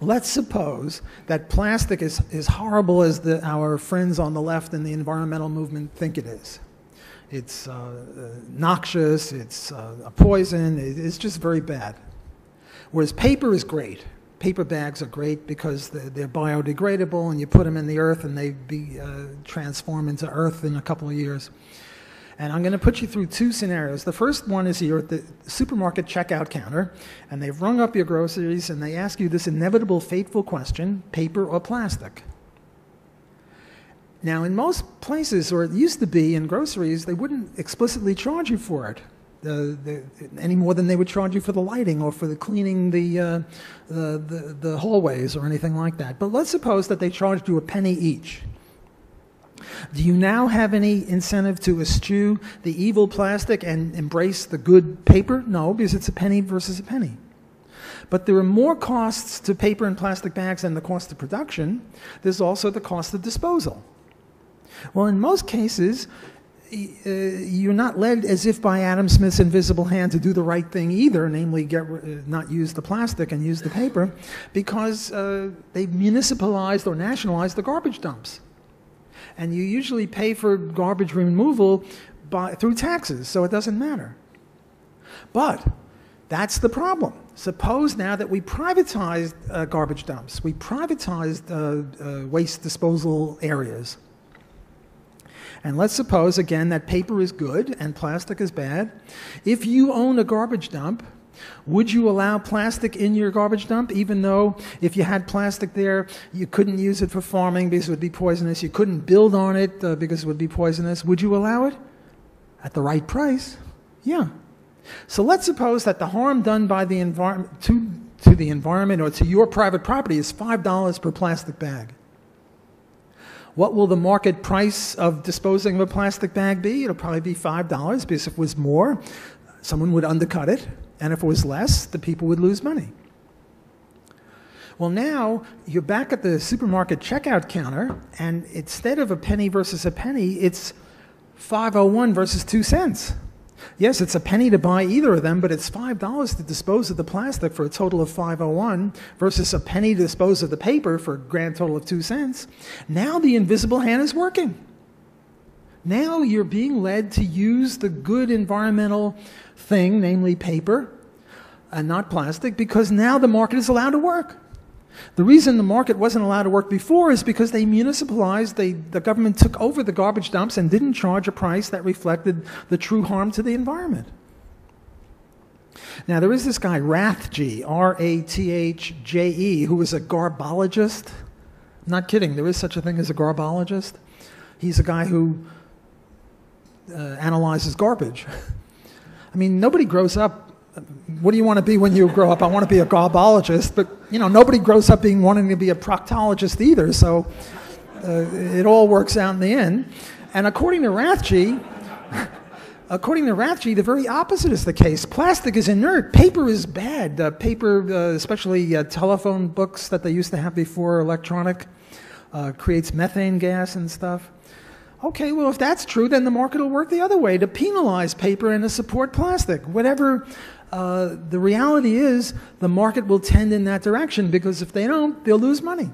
Let's suppose that plastic is as horrible as our friends on the left in the environmental movement think it is. It's noxious, it's a poison, it's just very bad. Whereas paper is great. Paper bags are great because they're biodegradable, and you put them in the earth and they transform into earth in a couple of years. And I'm going to put you through two scenarios. The first one is you're at the supermarket checkout counter, and they've rung up your groceries, and they ask you this inevitable, fateful question: paper or plastic? Now, in most places, or it used to be in groceries, they wouldn't explicitly charge you for it any more than they would charge you for the lighting or for the cleaning the hallways or anything like that. But let's suppose that they charged you a penny each. Do you now have any incentive to eschew the evil plastic and embrace the good paper? No, because it's a penny versus a penny. But there are more costs to paper and plastic bags than the cost of production. There's also the cost of disposal. Well, in most cases, you're not led as if by Adam Smith's invisible hand to do the right thing either, namely not use the plastic and use the paper, because they've municipalized or nationalized the garbage dumps. And you usually pay for garbage removal through taxes, so it doesn't matter. But that's the problem. Suppose now that we privatized garbage dumps, we privatized waste disposal areas. And let's suppose, again, that paper is good and plastic is bad. If you own a garbage dump, would you allow plastic in your garbage dump, even though if you had plastic there, you couldn't use it for farming because it would be poisonous, you couldn't build on it because it would be poisonous? Would you allow it? At the right price? Yeah. So let's suppose that the harm done by the environment to the environment or to your private property is $5 per plastic bag. What will the market price of disposing of a plastic bag be? It'll probably be $5, because if it was more, someone would undercut it, and if it was less, the people would lose money. Well, now you're back at the supermarket checkout counter, and instead of a penny versus a penny, it's 5.01 versus 2 cents. Yes, it's a penny to buy either of them, but it's $5 to dispose of the plastic for a total of 5.01 versus a penny to dispose of the paper for a grand total of 2 cents. Now the invisible hand is working. Now you're being led to use the good environmental thing, namely paper, and not plastic, because now the market is allowed to work. The reason the market wasn't allowed to work before is because they municipalized, the government took over the garbage dumps and didn't charge a price that reflected the true harm to the environment. Now, there is this guy, Rathje, R-A-T-H-J-E, who is a garbologist. I'm not kidding, there is such a thing as a garbologist. He's a guy who analyzes garbage. I mean, nobody grows up, what do you want to be when you grow up? I want to be a garbologist, but nobody grows up wanting to be a proctologist either, so it all works out in the end. And according to Rathje, the very opposite is the case. Plastic is inert. Paper is bad. Paper, especially telephone books that they used to have before electronic, creates methane gas and stuff. Okay, well, if that's true, then the market will work the other way, to penalize paper and to support plastic. Whatever the reality is, the market will tend in that direction, because if they don't, they'll lose money.